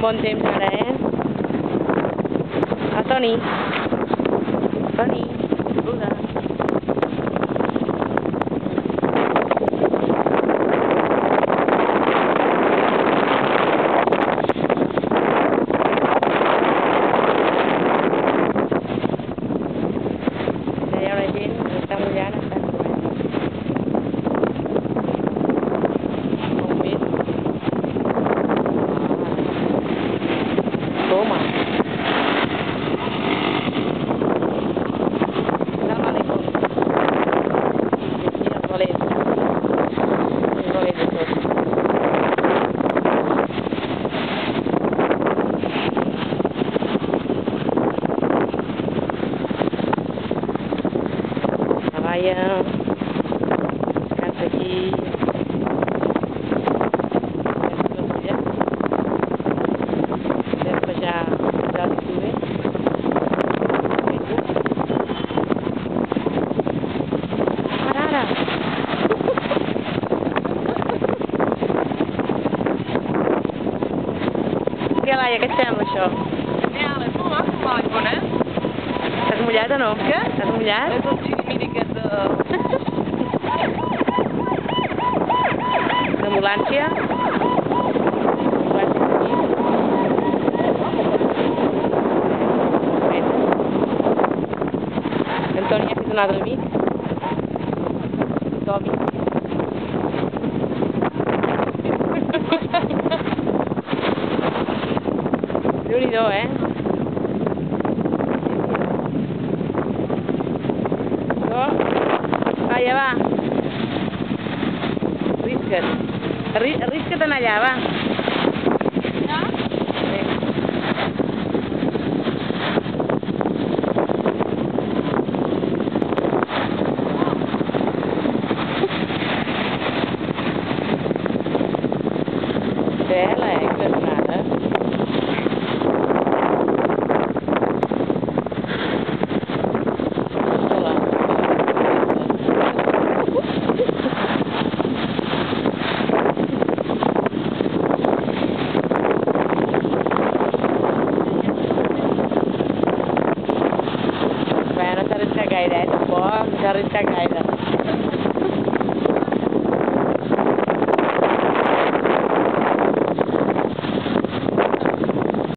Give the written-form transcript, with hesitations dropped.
bon temps ara, Toni. Toni, saluda. Allà hi ha la gent que està mullant, està corrent. Com ves? Toma. Vaya, canta aquí. Després ja l'estuve. Ara! Què, Laia, què et sembla, això? Genial, és molt maco, eh? T'has mullat o no? Què? T'has mullat? És el xirimiri aquest de... D'ambulància? En Toni ha fet un altre amic. Tobi. Déu-n'hi-do, Vaja, va. Arrisca't. Arrisca't en allà, va. Bela, que és nada. No s'ha arriscat gaire, tampoc. No s'ha arriscat gaire.